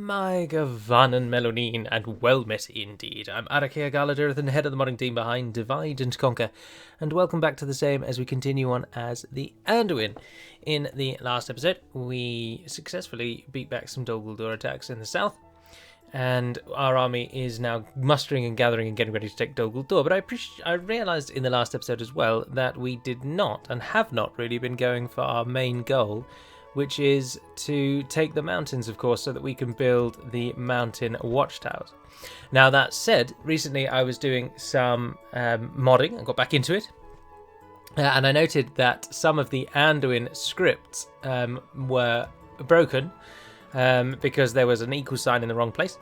My Gavanen Melonin, and well met indeed. I'm Arakia Galadurth, the head of the modding team behind Divide and Conquer, and welcome back to the same as we continue on as the Anduin. In the last episode, we successfully beat back some Dulor attacks in the south, and our army is now mustering and gathering and getting ready to take Dulor. But I realised in the last episode as well that we did not, and have not really been going for our main goal, which is to take the mountains, of course, so that we can build the mountain watchtowers. Now, that said, recently I was doing some modding. I got back into it, and I noted that some of the Anduin scripts were broken because there was an equal sign in the wrong place.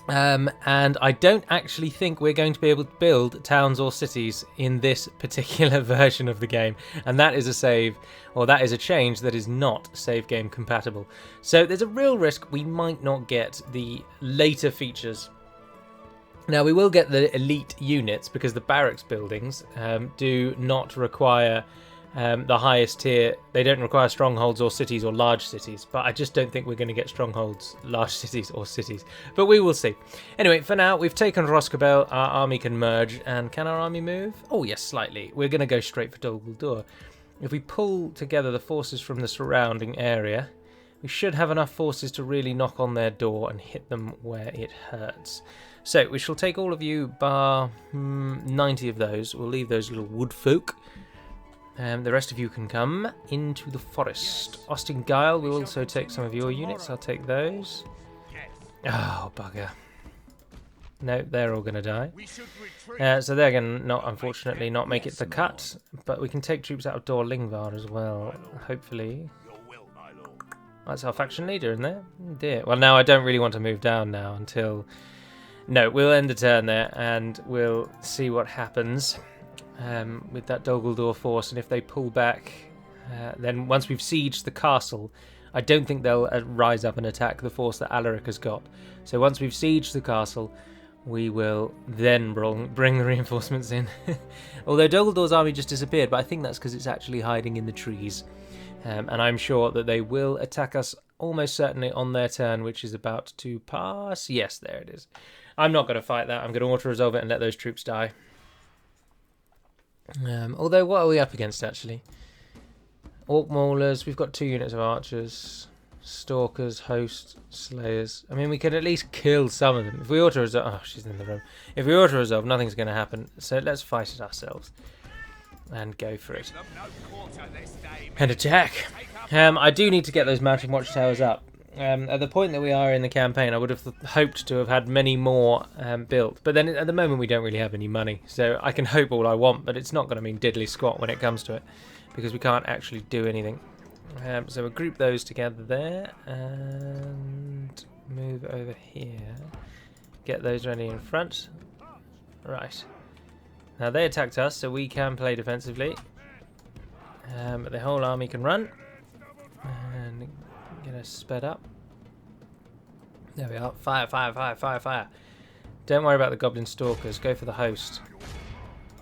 And I don't actually think we're going to be able to build towns or cities in this particular version of the game. And that is a save, or that is a change that is not save game compatible. So there's a real risk we might not get the later features. Now, we will get the elite units because the barracks buildings do not require the highest tier. They don't require strongholds or cities or large cities, but I just don't think we're going to get strongholds, large cities or cities, but we will see. Anyway, for now, we've taken Roscabel. Our army can merge, and can our army move? Oh yes, slightly. We're going to go straight for Dulor. If we pull together the forces from the surrounding area, we should have enough forces to really knock on their door and hit them where it hurts. So we shall take all of you, bar 90 of those. We'll leave those little wood folk. The rest of you can come into the forest. Austin Guile will also take some of your units. I'll take those. Oh, bugger. No, they're all going to die. So they're going to, unfortunately, not make it the cut. But we can take troops out of Dor Lingvar as well, hopefully. That's our faction leader in there. Oh dear. Well, now I don't really want to move down now until... No, we'll end the turn there and we'll see what happens. With that Dulor force, and if they pull back, then once we've sieged the castle, I don't think they'll rise up and attack the force that Alaric has got. So once we've sieged the castle, we will then bring the reinforcements in. Although Dulor's army just disappeared, but I think that's because it's actually hiding in the trees. And I'm sure that they will attack us almost certainly on their turn, which is about to pass. Yes, there it is. I'm not going to fight that. I'm going to auto-resolve it and let those troops die. Although, what are we up against, actually? Orc Maulers, we've got 2 units of archers, stalkers, hosts, slayers. I mean, we could at least kill some of them. If we auto-resolve... Oh, she's in the room. If we auto-resolve, nothing's going to happen. So let's fight it ourselves. And go for it. And attack! I do need to get those mountain watchtowers up. At the point that we are in the campaign, I would have hoped to have had many more built. But then at the moment, we don't really have any money. So I can hope all I want, but it's not going to mean diddly squat when it comes to it. Because we can't actually do anything. So we'll group those together there. And move over here. Get those ready in front. Right. Now they attacked us, so we can play defensively. But the whole army can run. And... get us sped up. There we are. Fire, fire, fire, fire, fire. Don't worry about the goblin stalkers. Go for the host.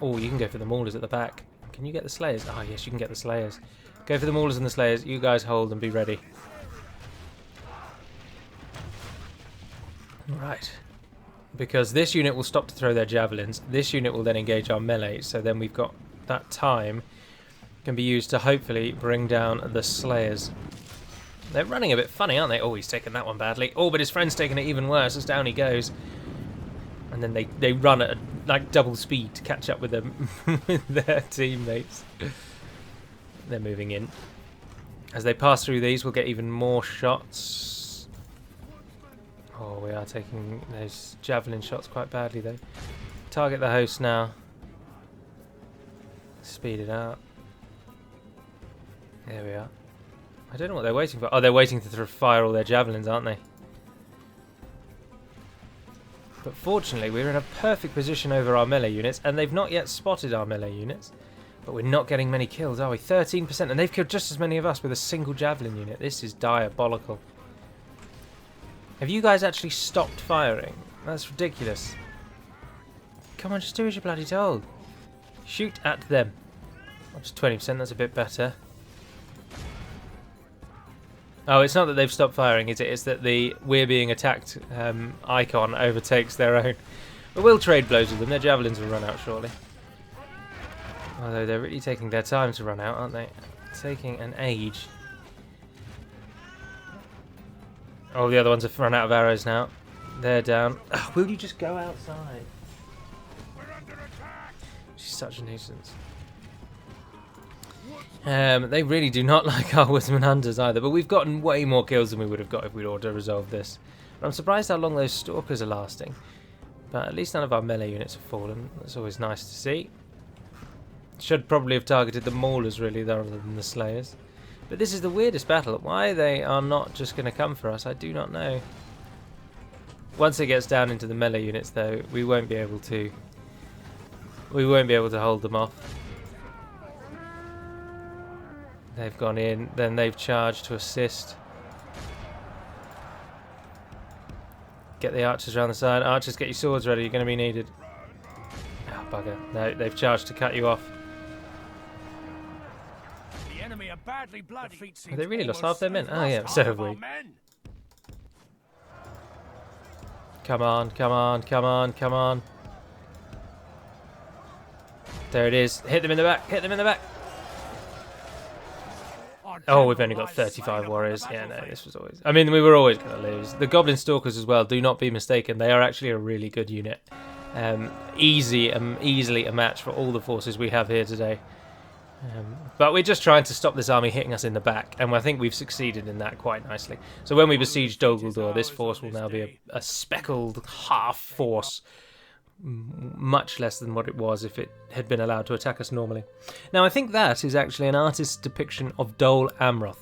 Oh, you can go for the maulers at the back. Can you get the slayers? Oh, yes, you can get the slayers. Go for the maulers and the slayers. You guys hold and be ready. Right. Because this unit will stop to throw their javelins. This unit will then engage our melee. So then we've got that time can be used to hopefully bring down the slayers. They're running a bit funny, aren't they? Oh, he's taken that one badly. Oh, but his friend's taking it even worse as down he goes. And then they run at like double speed to catch up with them with their teammates. They're moving in. As they pass through these, we'll get even more shots. Oh, we are taking those javelin shots quite badly, though. Target the host now. Speed it out. There we are. I don't know what they're waiting for. Oh, they're waiting to fire all their javelins, aren't they? But fortunately, we're in a perfect position over our melee units, and they've not yet spotted our melee units. But we're not getting many kills, are we? 13%, and they've killed just as many of us with a single javelin unit. This is diabolical. Have you guys actually stopped firing? That's ridiculous. Come on, just do as you're bloody told. Shoot at them. That's 20%, that's a bit better. Oh, it's not that they've stopped firing, is it? It's that the we're being attacked icon overtakes their own. But we'll trade blows with them. Their javelins will run out shortly. Although they're really taking their time to run out, aren't they? Taking an age. Oh, the other ones have run out of arrows now. They're down. Oh, will you just go outside? She's such a nuisance. They really do not like our woodsman hunters either, but we've gotten way more kills than we would have got if we'd auto-resolved this. But I'm surprised how long those stalkers are lasting. But at least none of our melee units have fallen. That's always nice to see. Should probably have targeted the maulers really rather than the slayers. But this is the weirdest battle. Why they are not just going to come for us, I do not know. Once it gets down into the melee units though, we won't be able to hold them off. They've gone in, then they've charged to assist. Get the archers around the side. Archers, get your swords ready, you're going to be needed. Oh, bugger. No, they've charged to cut you off. The enemy are badly bloody. Oh, they really lost half their men. Oh yeah, so have we. Come on, come on, come on, come on. There it is. Hit them in the back, hit them in the back. Oh, we've only got 35 warriors. Yeah, no, this was always... I mean, we were always going to lose. The Goblin Stalkers as well, do not be mistaken. They are actually a really good unit. Easily a match for all the forces we have here today. But we're just trying to stop this army hitting us in the back, and I think we've succeeded in that quite nicely. So when we besiege Dulor, this force will now be a speckled half force. Much less than what it was if it had been allowed to attack us normally. Now I think that is actually an artist's depiction of Dol Amroth.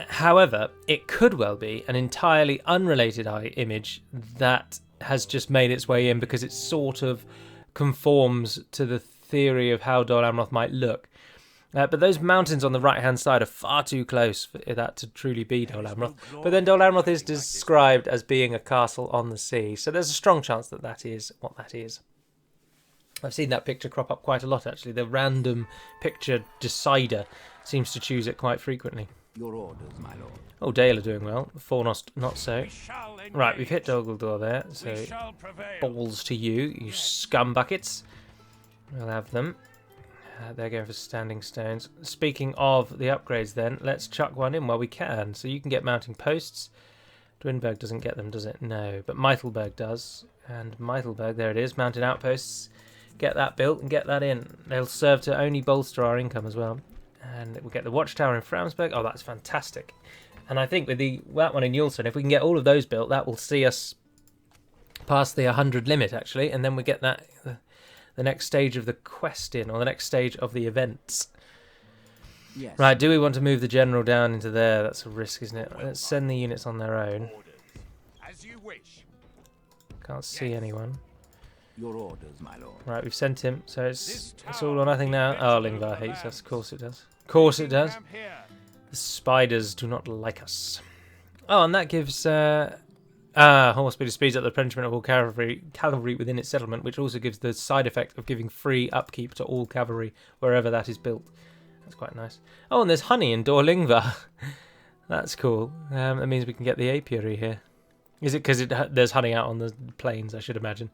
However, it could well be an entirely unrelated image that has just made its way in because it sort of conforms to the theory of how Dol Amroth might look. But those mountains on the right-hand side are far too close for that to truly be Dol Amroth. But then Dol Amroth is described as being a castle on the sea, so there's a strong chance that that is what that is. I've seen that picture crop up quite a lot, actually. The random picture decider seems to choose it quite frequently. Your orders, my lord. Oh, Dale are doing well. Fornost, not so. Right, we've hit Dulor there, so balls to you, you scumbuckets. We'll have them. They're going for standing stones. Speaking of the upgrades then, let's chuck one in while we can. So you can get mounting posts. Dwinberg doesn't get them, does it? No, but Meitelberg does. And Meitelberg, there it is, mounted outposts. Get that built and get that in. They'll serve to only bolster our income as well. And we'll get the watchtower in Framsberg. Oh, that's fantastic. And I think with that one in Yulson, if we can get all of those built, that will see us past the 100 limit, actually. And then we get that... the next stage of the quest in, or the next stage of the events. Yes. Right, do we want to move the general down into there? That's a risk, isn't it? Let's send the units on their own. As you wish. Can't see anyone. Your orders, my lord. Right, we've sent him, so it's all or nothing now. Oh, Lingvar hates us. Of course it does. Of course it does. The spiders do not like us. Oh, and that gives... horse speed speeds up the replenishment of all cavalry within its settlement, which also gives the side effect of giving free upkeep to all cavalry wherever that is built. That's quite nice. Oh, and there's honey in Dorlingvar. That's cool. That means we can get the apiary here. Is it because there's honey out on the plains, I should imagine,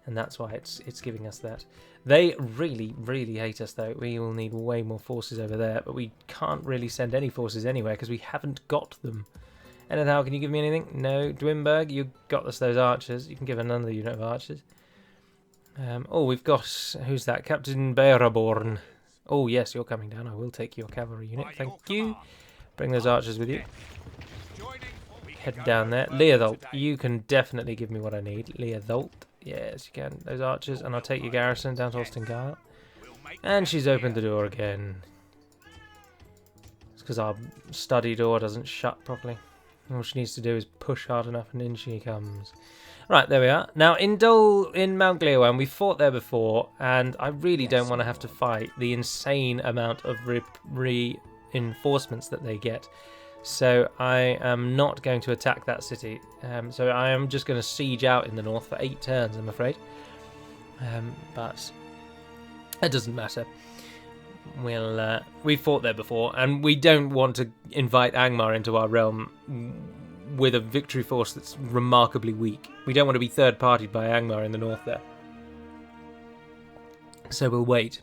and that's why it's giving us that. They really, really hate us, though. We will need way more forces over there, but we can't really send any forces anywhere because we haven't got them. Anyhow, can you give me anything? No. Dwinberg, you got us those archers. You can give another unit of archers. Oh, we've got... Who's that? Captain Bearaborn. Oh, yes, you're coming down. I will take your cavalry unit. Thank you. Bring those archers with you. Head down there. Leotholt, you can definitely give me what I need. Leotholt. Yes, you can. Those archers. And I'll take your garrison down to Ostingard. And she's opened the door again. It's because our study door doesn't shut properly. All she needs to do is push hard enough and in she comes. Right, there we are. Now, in Mount Gleowan, we fought there before, and I really don't want to have to fight the insane amount of reinforcements that they get. So I am not going to attack that city. So I am just going to siege out in the north for 8 turns, I'm afraid. But it doesn't matter. We've fought there before, and we don't want to invite Angmar into our realm with a victory force that's remarkably weak. We don't want to be third-partied by Angmar in the north there. So we'll wait.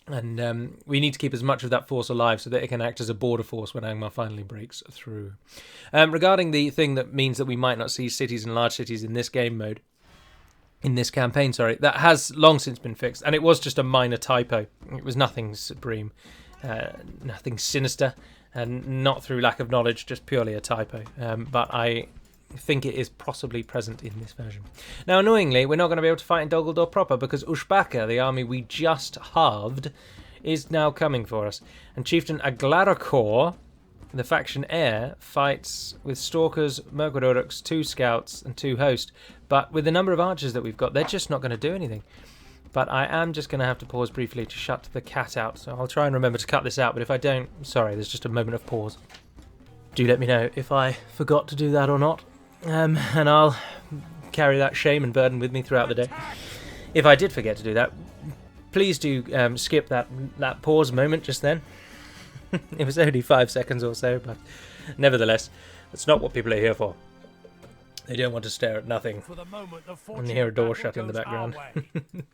And we need to keep as much of that force alive so that it can act as a border force when Angmar finally breaks through. Regarding the thing that means that we might not see cities and large cities in this game mode, in this campaign, sorry, that has long since been fixed, and it was just a minor typo. It was nothing supreme, nothing sinister, and not through lack of knowledge, just purely a typo. But I think it is possibly present in this version. Now, annoyingly, we're not going to be able to fight in Dol Guldur proper because Ushbaka, the army we just halved, is now coming for us. And Chieftain Aglarakor, the faction heir, fights with Stalkers, Murkwood 2 scouts, and 2 host. But with the number of archers that we've got, they're just not going to do anything. But I am just going to have to pause briefly to shut the cat out. So I'll try and remember to cut this out, but if I don't, sorry, there's just a moment of pause. Do let me know if I forgot to do that or not. And I'll carry that shame and burden with me throughout the day. If I did forget to do that, please do skip that pause moment just then. It was only 5 seconds or so, but nevertheless, that's not what people are here for. They don't want to stare at nothing For the moment, the and hear a door shut in the background.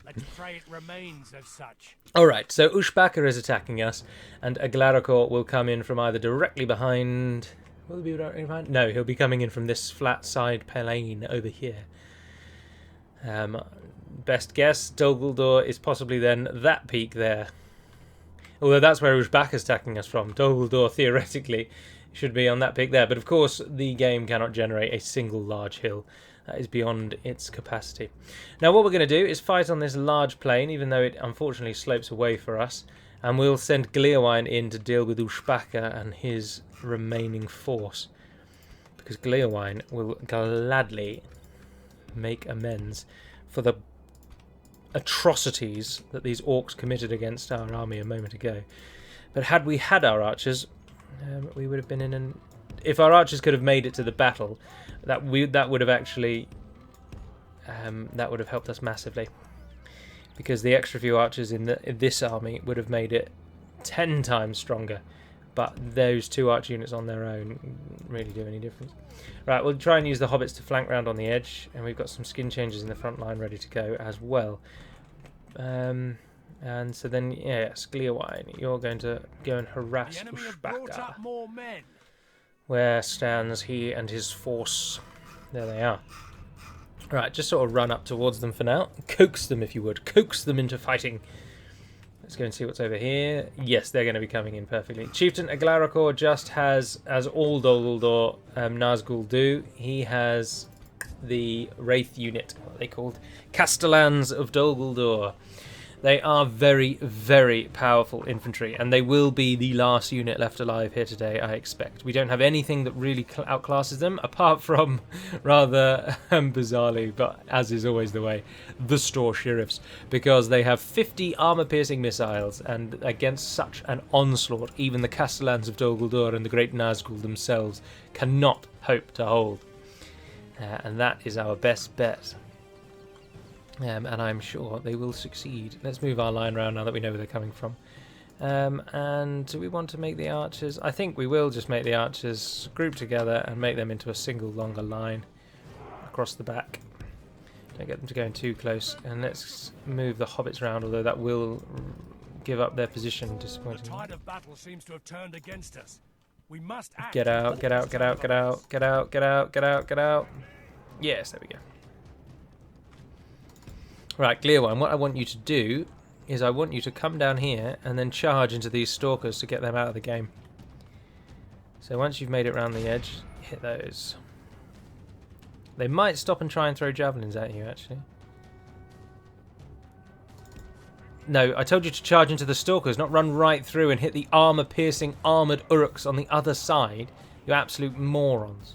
Let's pray it remains as such. Alright, so Ushbaka is attacking us, and Aglarakor will come in from either directly behind... Will he be directly behind? No, he'll be coming in from this flat side plain over here. Best guess, Dol Guldur is possibly then that peak there. Although that's where Ushbaka is attacking us from. Dol Guldur, theoretically, should be on that peak there. But of course, the game cannot generate a single large hill. That is beyond its capacity. Now, what we're going to do is fight on this large plain, even though it unfortunately slopes away for us. And we'll send Gleowine in to deal with Ushbaka and his remaining force. Because Gleowine will gladly make amends for the atrocities that these orcs committed against our army a moment ago. But had we had our archers, we would have been in an... If our archers could have made it to the battle, that would have actually... that would have helped us massively. Because the extra few archers in this army would have made it 10 times stronger. But those 2 archer units on their own really do any difference. Right, we'll try and use the hobbits to flank round on the edge. And we've got some skin changes in the front line ready to go as well. And so then, yes, Gleowine, you're going to go and harass Ushbaka. Where stands he and his force? There they are. Right, just sort of run up towards them for now. Coax them, if you would. Coax them into fighting. Let's go and see what's over here. Yes, they're going to be coming in perfectly. Chieftain Aglarakor just has, as all Dol Guldur Nazgul do, he has the Wraith unit, what they called Castellans of Dol Guldur. They are very, very powerful infantry, and they will be the last unit left alive here today, I expect. We don't have anything that really outclasses them, apart from, rather bizarrely, but as is always the way, the Store Sheriffs, because they have 50 armor-piercing missiles, and against such an onslaught, even the Castellans of Dol Guldur and the Great Nazgul themselves cannot hope to hold. And that is our best bet. And I'm sure they will succeed. Let's move our line around now that we know where they're coming from. And do we want to make the archers? I think we will just make the archers group together and make them into a single longer line across the back. Don't get them to go in too close. And let's move the hobbits around, although that will give up their position. Disappointing. The tide of battle seems to have turned against us. We must act. Get out, get out, get out, get out, get out, get out, get out, get out. Yes, there we go. Right, Gleowine, what I want you to do is I want you to come down here and then charge into these stalkers to get them out of the game. So once you've made it around the edge, hit those. They might stop and try and throw javelins at you, actually. No, I told you to charge into the stalkers, not run right through and hit the armor-piercing armoured Uruks on the other side. You absolute morons.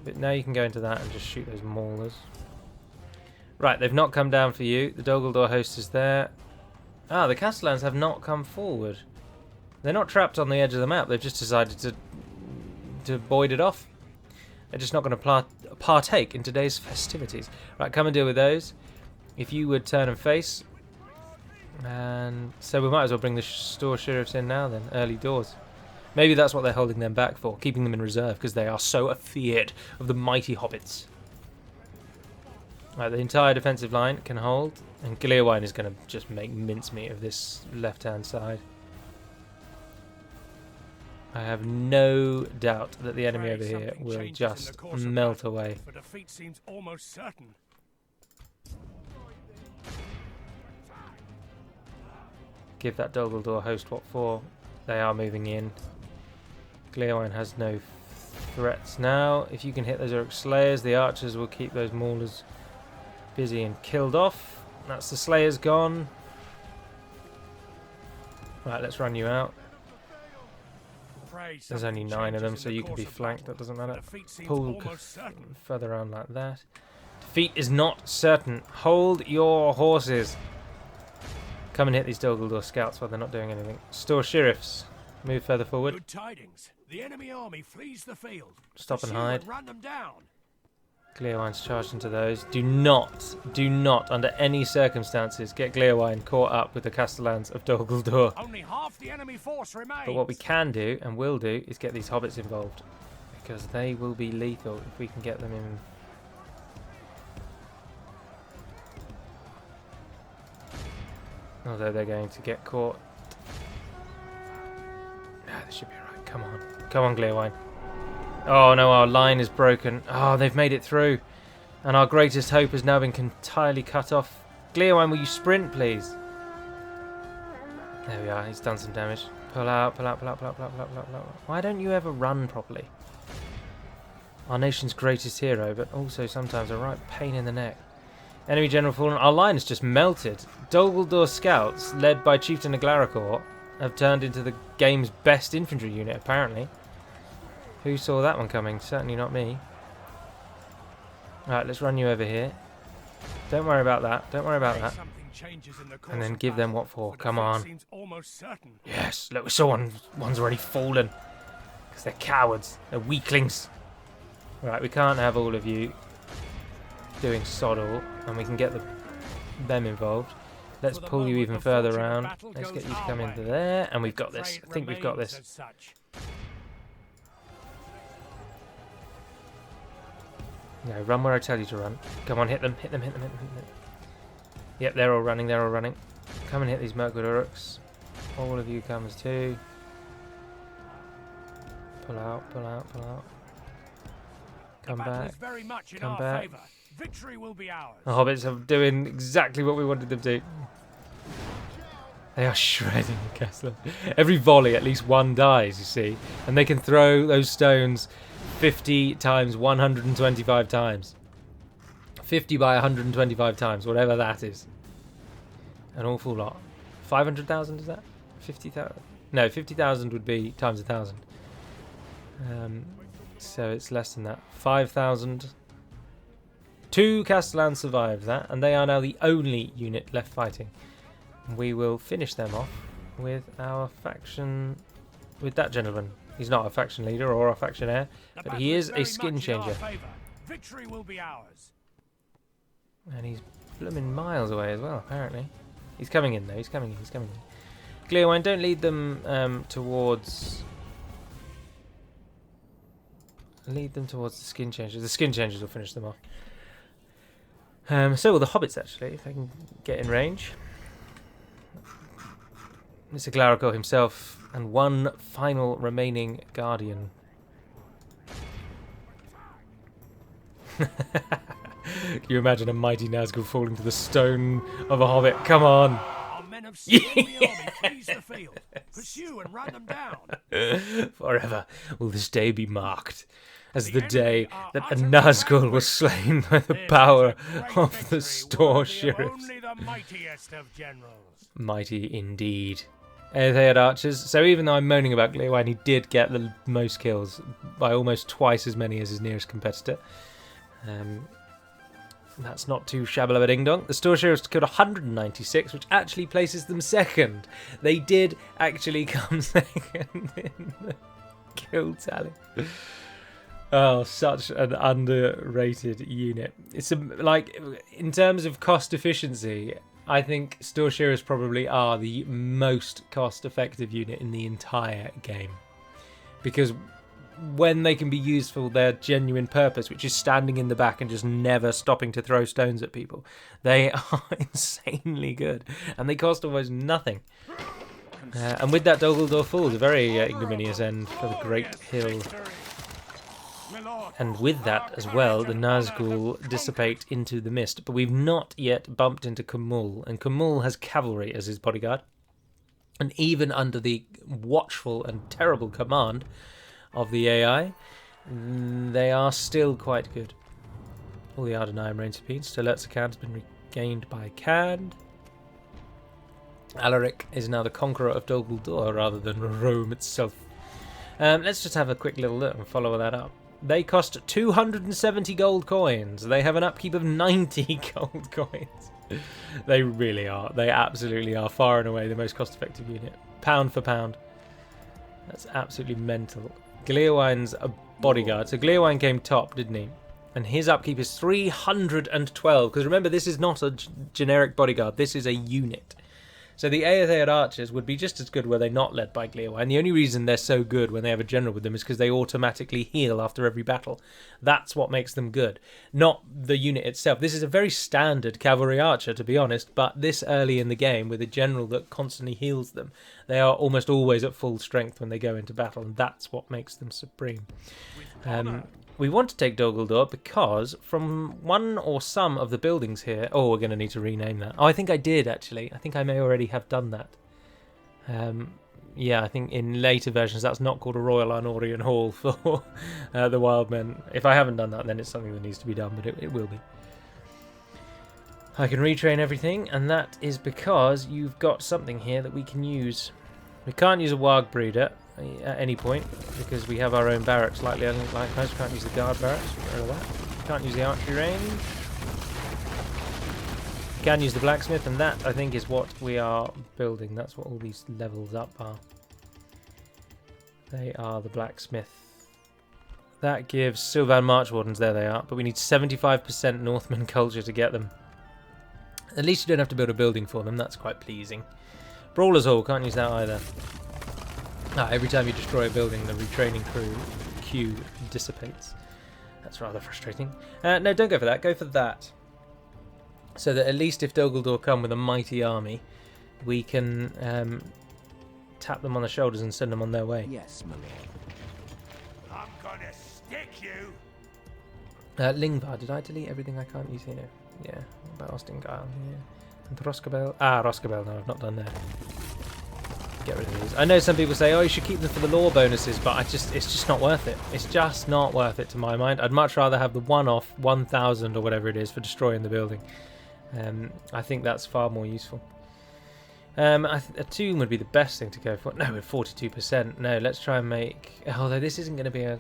But now you can go into that and just shoot those maulers. Right, they've not come down for you. The Dol Guldur host is there. Ah, the Castellans have not come forward. They're not trapped on the edge of the map. They've just decided to void it off. They're just not going to partake in today's festivities. Right, come and deal with those. If you would turn and face. And so we might as well bring the store sheriffs in now then, early doors. Maybe that's what they're holding them back for, keeping them in reserve, because they are so afeared of the mighty hobbits. Right, the entire defensive line can hold, and Gleerwine is going to just make mincemeat of this left-hand side. I have no doubt that the enemy over here will just melt away. But defeat seems almost certain. Give that Dulor host what for. They are moving in. Gleerwine has no threats now. If you can hit those Orc Slayers, the archers will keep those maulers busy and killed off. That's the Slayers gone. Right, let's run you out. There's only 9 of them, so you can be flanked. That doesn't matter. Pull further around like that. Defeat is not certain. Hold your horses. Come and hit these Dulor scouts while they're not doing anything. Store sheriffs. Move further forward. Good tidings. The enemy army flees the field. Stop and hide. Run them down. Gleerwine's charged into those. Do not, under any circumstances, get Gleerwine caught up with the Castellans of Dulor. Only half the enemy force remains. But what we can do, and will do, is get these hobbits involved. Because they will be lethal if we can get them in. Although they're going to get caught. Ah, this should be alright. Come on. Come on, Gleerwine. Oh no, our line is broken. Oh, they've made it through. And our greatest hope has now been entirely cut off. Gleerwine, will you sprint, please? There we are. He's done some damage. Pull out, pull out, pull out, pull out, pull out, pull out, pull out, pull out. Why don't you ever run properly? Our nation's greatest hero, but also sometimes a right pain in the neck. Enemy general fallen. Our line has just melted. Dulor scouts, led by Chieftain Aglaracor, have turned into the game's best infantry unit, apparently. Who saw that one coming? Certainly not me. Alright, let's run you over here. Don't worry about that. Don't worry about that. And then give them what for. Come on. Yes, look, we saw one. One's already fallen. Because they're cowards. They're weaklings. Right, we can't have all of you doing sod all. And we can get them involved. Let's pull you even further around. Let's get you to come into there. And we've got this. I think we've got this. No, run where I tell you to run. Come on, hit them, hit them, hit them, hit them, hit them. Yep, they're all running, they're all running. Come and hit these Mirkwood Uruks. All of you comes too. Pull out, pull out, pull out. Come back. Come back. Victory will be ours. The hobbits are doing exactly what we wanted them to. They are shredding the castle. Every volley, at least one dies, you see. And they can throw those stones 50 times 125 times. 50 by 125 times, whatever that is. An awful lot. 500,000 is that? 50,000? No, 50,000 would be times 1,000. So it's less than that. 5,000. 2 Castellans survived that, and they are now the only unit left fighting. We will finish them off with our faction, with that gentleman. He's not a faction leader or a faction heir, but he is a skin changer. Victory will be ours. And he's blooming miles away as well, apparently. He's coming in though, he's coming in, he's coming in. Gleerwine, don't lead them towards... Lead them towards the skin changers. The skin changers will finish them off. So will the hobbits, actually, if they can get in range. Mr. Aglaracor himself, and one final remaining guardian. Can you imagine a mighty Nazgul falling to the stone of a hobbit? Come on! Our men have seen the army freeze the field. Pursue and run them down. Forever will this day be marked as the day that a Nazgul was slain by the power of the store sheriffs. Only the mightiest of generals. Mighty indeed. They had archers, so even though I'm moaning about Gleerwine, he did get the most kills by almost twice as many as his nearest competitor. That's not too shabba ding dong. The store sheriffs killed 196, which actually places them second. They did actually come second in the kill tally. Oh, such an underrated unit. It's like in terms of cost efficiency, I think Store Shearers probably are the most cost-effective unit in the entire game. Because when they can be used for their genuine purpose, which is standing in the back and just never stopping to throw stones at people, they are insanely good. And they cost almost nothing. And with that, Dulor falls, a very ignominious end for the Great Hill. And with that as well, the Nazgûl dissipate into the mist. But we've not yet bumped into Kumul, and Kumul has cavalry as his bodyguard. And even under the watchful and terrible command of the AI, they are still quite good. All the Ardenheim reigns have been. Stelurtzakan has been regained by Cad. Alaric is now the conqueror of Dulor rather than Rome itself. Let's just have a quick little look and follow that up. They cost 270 gold coins. They have an upkeep of 90 gold coins. They really are. They absolutely are far and away the most cost-effective unit. Pound for pound. That's absolutely mental. Gleerwine's a bodyguard. So Gleerwine came top, didn't he? And his upkeep is 312. Because remember, this is not a generic bodyguard. This is a unit. So the Aethead archers would be just as good were they not led by Gleerwine. The only reason they're so good when they have a general with them is because they automatically heal after every battle. That's what makes them good, not the unit itself. This is a very standard cavalry archer, to be honest, but this early in the game, with a general that constantly heals them, they are almost always at full strength when they go into battle, and that's what makes them supreme. We want to take Dulor because from one or some of the buildings here... Oh, we're going to need to rename that. Oh, I think I did, actually. I think I may already have done that. Yeah, I think in later versions that's not called a Royal Anorian Hall for the Wildmen. If I haven't done that, then it's something that needs to be done, but it will be. I can retrain everything, and that is because you've got something here that we can use. We can't use a Warg Breeder at any point because we have our own barracks. Likewise, we can't use the guard barracks. Get rid of that. Can't use the archery range. We can use the blacksmith, and that I think is what we are building. That's what all these levels up are. They are the blacksmith. That gives Sylvan Marchwardens. There they are. But we need 75% Northman culture to get them. At least you don't have to build a building for them. That's quite pleasing. Brawler's Hall, can't use that either. Every time you destroy a building, the retraining queue dissipates. That's rather frustrating. No, don't go for that. Go for that. So that at least if Dulor come with a mighty army, we can tap them on the shoulders and send them on their way. Yes, my lord. I'm gonna stick you. Lingvar, did I delete everything I can't use here? Yeah. What about Austin Guile? Yeah. And Roskabel. Roskabel, no, I've not done that. Get rid of these. I know some people say, oh, you should keep them for the lore bonuses, but it's just not worth it. It's just not worth it to my mind. I'd much rather have the one-off 1,000 or whatever it is for destroying the building. I think that's far more useful. A tomb would be the best thing to go for. No, with 42%. No, let's try and make... Although this isn't going to be a...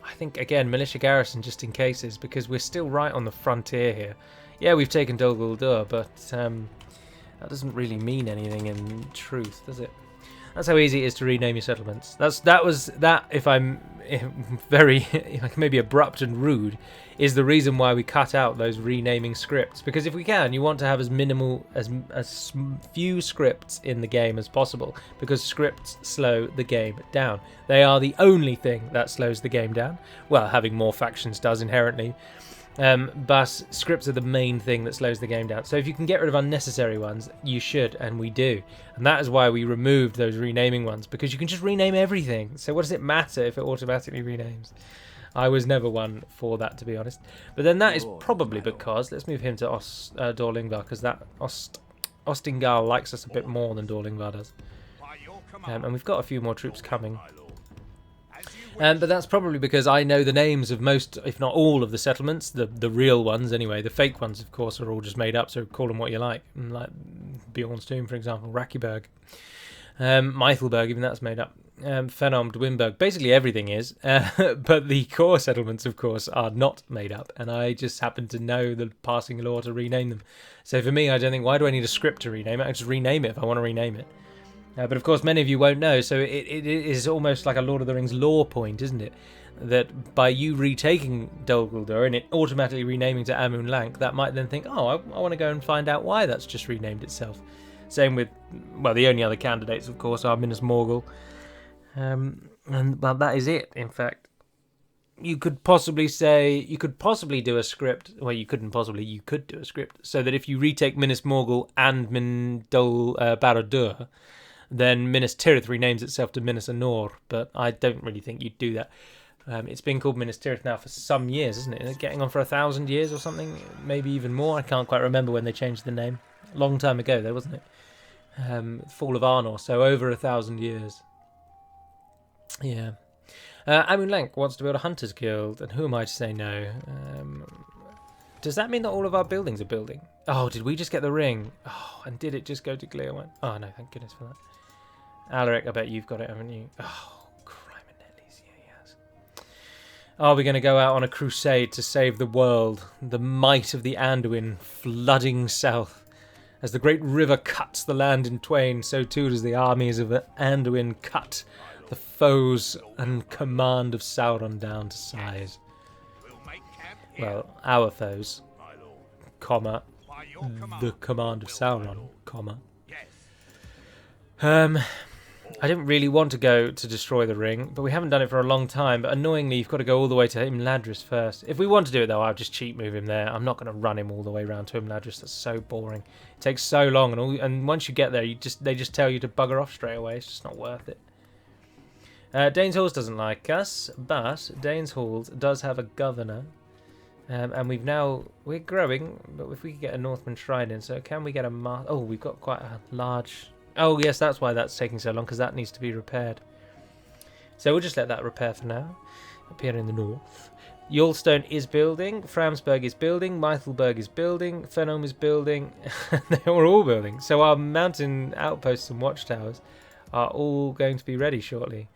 I think, again, militia garrison just in cases, because we're still right on the frontier here. Yeah, we've taken Dulor, but that doesn't really mean anything in truth, does it? That's how easy it is to rename your settlements. That, if I'm very maybe abrupt and rude, is the reason why we cut out those renaming scripts. Because if we can, you want to have as minimal, as few scripts in the game as possible, because scripts slow the game down. They are the only thing that slows the game down. Well, having more factions does inherently. But scripts are the main thing that slows the game down. So if you can get rid of unnecessary ones, you should, and we do. And that is why we removed those renaming ones, because you can just rename everything. So what does it matter if it automatically renames? I was never one for that, to be honest. But then that is probably because, let's move him to Dorlingvar, because that Ostingal likes us a bit more than Dorlingvar does. And we've got a few more troops coming. But that's probably because I know the names of most, if not all, of the settlements. The real ones, anyway. The fake ones, of course, are all just made up, so call them what you like. Like Bjorn's Tomb, for example, Rakiberg. Meithelberg, even that's made up. Fenom, Dwinberg, basically everything is. But the core settlements, of course, are not made up. And I just happen to know the passing law to rename them. So for me, I don't think, why do I need a script to rename it? I just rename it if I want to rename it. But of course, many of you won't know, so it is almost like a Lord of the Rings lore point, isn't it? That by you retaking Dol Guldur and it automatically renaming to Amun Lank, that might then think, oh, I want to go and find out why that's just renamed itself. Same with, well, the only other candidates, of course, are Minas Morgul. And well, that is it, in fact. You could possibly do a script. Well, you couldn't possibly. You could do a script so that if you retake Minas Morgul and Min Dol Barad-dûr, then Minas Tirith renames itself to Minas Anor. But I don't really think you'd do that. It's been called Minas Tirith now for some years, isn't it? Is it getting on for 1,000 years or something? Maybe even more. I can't quite remember when they changed the name. A long time ago, though, wasn't it? Fall of Arnor, so over 1,000 years. Yeah. Amun Lank wants to build a Hunter's Guild, and who am I to say no? Does that mean that all of our buildings are building? Oh, did we just get the ring? Oh, and did it just go to Gleerwine? Oh, no, thank goodness for that. Alaric, I bet you've got it, haven't you? Oh, crime and Netley's, yeah, he has. Are we going to go out on a crusade to save the world? The might of the Anduin flooding south. As the great river cuts the land in twain, so too does the armies of Anduin cut the foes and command of Sauron down to size. Well, our foes, comma, the command of Sauron, comma. I didn't really want to go to destroy the ring, but we haven't done it for a long time. But annoyingly, you've got to go all the way to Imladris first. If we want to do it, though, I'll just cheat move him there. I'm not going to run him all the way around to Imladris. That's so boring. It takes so long, and once you get there, they just tell you to bugger off straight away. It's just not worth it. Danes Halls doesn't like us, but Danes Halls does have a governor. And we're growing, but if we could get a Northman Shrine in, so can we get a oh, we've got quite a large... Oh, yes, that's why that's taking so long, because that needs to be repaired. So we'll just let that repair for now, up here in the north. Yulstone is building, Framsburg is building, Meithelberg is building, Fenholm is building, they're all building. So our mountain outposts and watchtowers are all going to be ready shortly.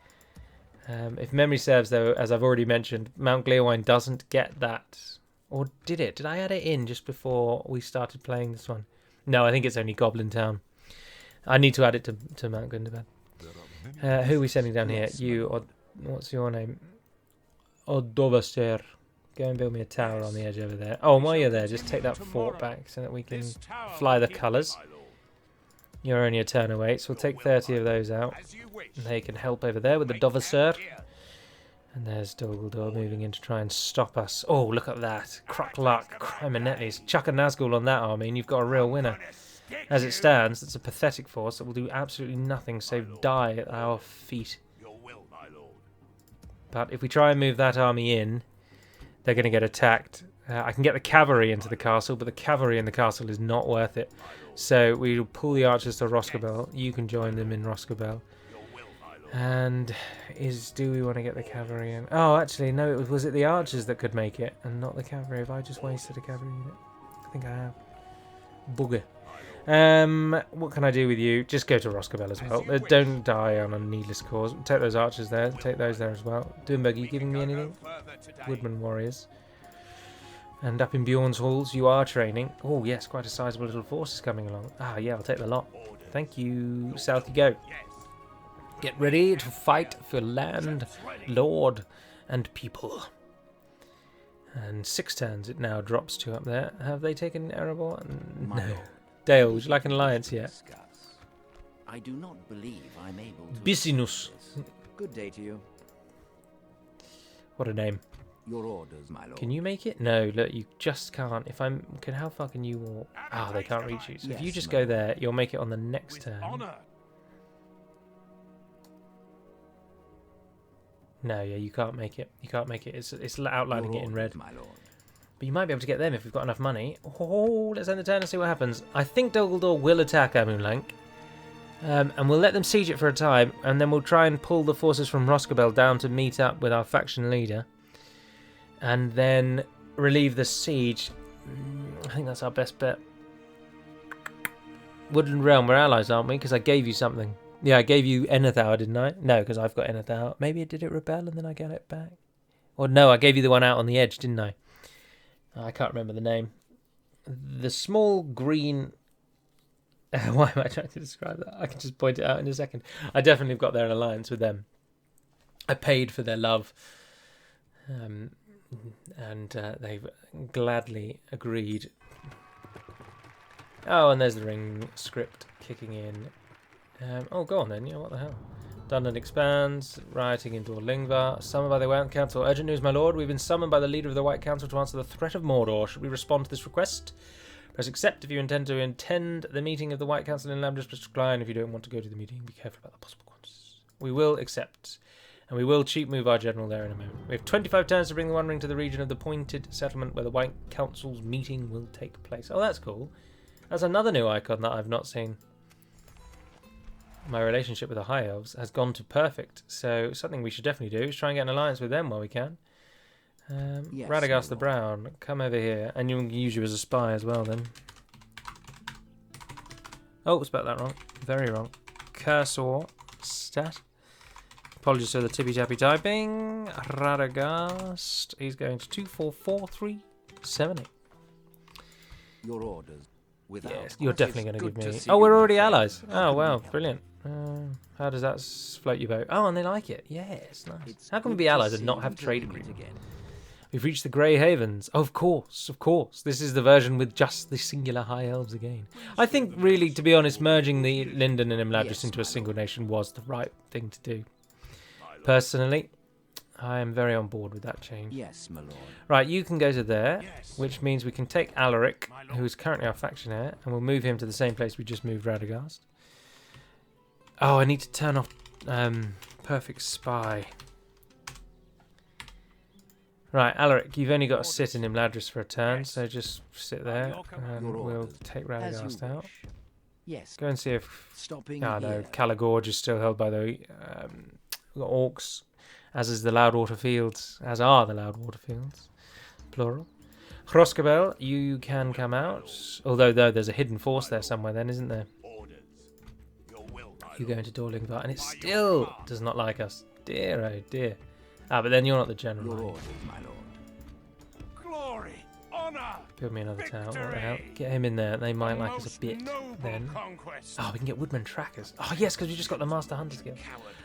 If memory serves, though, as I've already mentioned, Mount Gleerwine doesn't get that. Or did it? Did I add it in just before we started playing this one? No, I think it's only Goblin Town. I need to add it to Mount Gundabad. Who are we sending down here? You, or what's your name? Odovaster. Go and build me a tower on the edge over there. Oh, while you're there, just take that fort back so that we can fly the colours. You're only a turn away, so we'll take 30 of those out. And they can help over there with the Dovaser. And there's Dol Guldur moving in to try and stop us. Oh, look at that. Crock luck. Crime and Netley's. Chuck a Nazgul on that army and you've got a real winner. As it stands, it's a pathetic force that will do absolutely nothing save die at our feet. But if we try and move that army in, they're going to get attacked. I can get the cavalry into the castle, but the cavalry in the castle is not worth it. So we'll pull the archers to Roscabel. You can join them in Roscabel. And do we want to get the cavalry in? Oh, actually, no, was it the archers that could make it, and not the cavalry? Have I just wasted a cavalry unit? I think I have. Bugger. What can I do with you? Just go to Roscabel as well. Don't die on a needless cause. Take those archers there. Take those there as well. Doomberg, are you giving me anything? Woodman warriors. And up in Bjorn's halls, you are training. Oh, yes, quite a sizable little force is coming along. Ah, yeah, I'll take the lot. Thank you. South you go. Get ready to fight for land, lord, and people. And 6 turns it now drops to up there. Have they taken Erebor? No. Dale, would you like an alliance yet? I do not believe I'm able to. Bisinus. Good day to you. What a name. Your orders, my lord. Can you make it? No, look, you just can't. How far can you walk? Oh, they can't reach you. So if you just go there, you'll make it on the next turn. No, yeah, you can't make it. You can't make it. It's outlining it in red. My lord. But you might be able to get them if we've got enough money. Oh, let's end the turn and see what happens. I think Dol Guldur will attack Amun Lank. And we'll let them siege it for a time, and then we'll try and pull the forces from Roscabel down to meet up with our faction leader. And then relieve the siege. I think that's our best bet. Woodland Realm, we're allies, aren't we? Because I gave you something. Yeah, I gave you Enethau, didn't I? No, because I've got Enethau. Maybe did it rebel and then I get it back? Or no, I gave you the one out on the edge, didn't I? I can't remember the name. The small green Why am I trying to describe that? I can just point it out in a second. I definitely have got there an alliance with them. I paid for their love, and they've gladly agreed. Oh, and there's the ring script kicking in. Oh, go on then. You know, what the hell? Dundon expands, rioting in Lingvar. Summoned by the White Council. Urgent news, my lord. We've been summoned by the leader of the White Council to answer the threat of Mordor. Should we respond to this request? Press accept if you intend to attend the meeting of the White Council in Lamdus. Press decline if you don't want to go to the meeting. Be careful about the possible consequences. We will accept. And we will cheap move our general there in a moment. We have 25 turns to bring the One Ring to the region of the appointed settlement where the White Council's meeting will take place. Oh, that's cool. That's another new icon that I've not seen. My relationship with the High Elves has gone to perfect. So something we should definitely do is try and get an alliance with them while we can. Yes, Radagast the Brown, come over here. And you can use you as a spy as well then. Oh, spelled that wrong. Very wrong. Cursor stat. Apologies for the tippy-tappy typing. Radagast. He's going to 244378. Your orders. Yes, you're definitely going to give me... Oh, we're already allies. Oh, wow, brilliant. How does that float your boat? Oh, and they like it. Yes, nice. How can we be allies and not have trade agreement? We've reached the Grey Havens. Oh, of course, of course. This is the version with just the singular High Elves again. I think, really, to be honest, merging the Linden and Imladris into a single nation was the right thing to do. Personally, I am very on board with that change. Yes, my lord. Right, you can go to there, which means we can take Alaric, who is currently our faction heir, and we'll move him to the same place we just moved Radagast. Oh, I need to turn off Perfect Spy. Right, Alaric, you've only got to sit in Imladris for a turn, so just sit there, and we'll take Radagast out. Yes. Go and see if... Stopping no, Calagorge is still held by the we've got Orcs, as is the Loudwater Fields, as are the Loudwater Fields, plural. Hroskabel, you can come out, although there's a hidden force there somewhere then, isn't there? You go into Lingvar, and it still does not like us. Dear, oh dear. Ah, but then you're not the general. Your orders, my lord. Glory, honor, build me another tower. What the hell? victory. Get him in there. They might like us a bit then. Conquest. Oh, we can get Woodman Trackers. Oh, yes, because we just got the Master Hunter skill.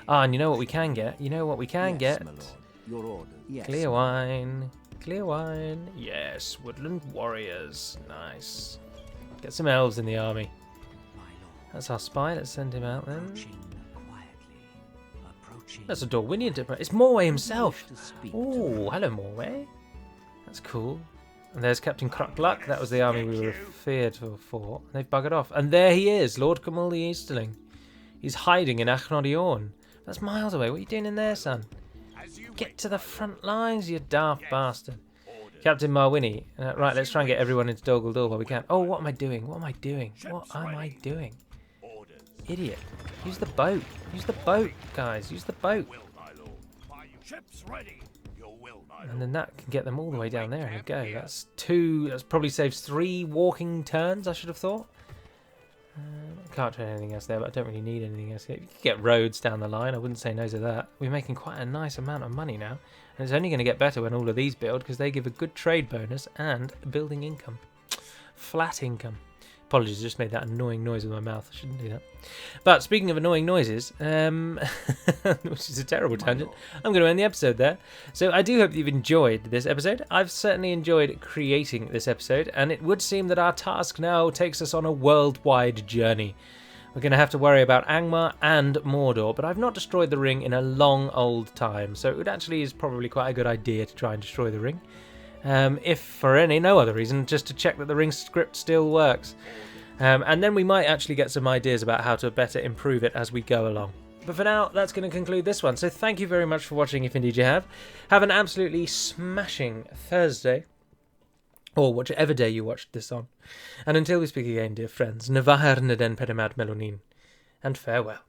Ah, and you know what we can get? You know what we can Yes, get? my lord. Your orders. Yes. Clear wine. Clear wine. Yes, Woodland Warriors. Nice. Get some elves in the army. My lord. That's our spy. Let's send him out then. Approaching quietly. Approaching. That's a Dorwinian diplomat. It's Morway himself. Wish to speak to Oh, hello, Morway. That's cool. And there's Captain Cruckluck. That was the army we were feared for. They've buggered off. And there he is, Lord Camul the Easterling. He's hiding in Achnodiorn. That's miles away. What are you doing in there, son? Get to the front lines, you daft bastard. Captain Marwini. Right, let's try and get everyone into Dol Guldur while we can. Oh, what am I doing? What am I doing? What am I doing? Idiot. Use the boat. Use the boat, guys. Use the boat. Ships ready. Your will, my And then that can get them all the way down there and go. That's two. That probably saves 3 walking turns, I should have thought. Can't turn anything else there, but I don't really need anything else here. You could get roads down the line. I wouldn't say no to that. We're making quite a nice amount of money now. And it's only going to get better when all of these build, because they give a good trade bonus and building income. Flat income. Apologies, I just made that annoying noise with my mouth. I shouldn't do that. But speaking of annoying noises, which is a terrible tangent, I'm going to end the episode there. So I do hope you've enjoyed this episode. I've certainly enjoyed creating this episode, and it would seem that our task now takes us on a worldwide journey. We're going to have to worry about Angmar and Mordor, but I've not destroyed the ring in a long old time, so it actually is probably quite a good idea to try and destroy the ring. If for no other reason, just to check that the ring script still works. And then we might actually get some ideas about how to better improve it as we go along. But for now, that's going to conclude this one. So thank you very much for watching, if indeed you have. Have an absolutely smashing Thursday, or whichever day you watched this on. And until we speak again, dear friends, Navahar Naden Pedamad Melonin, and farewell.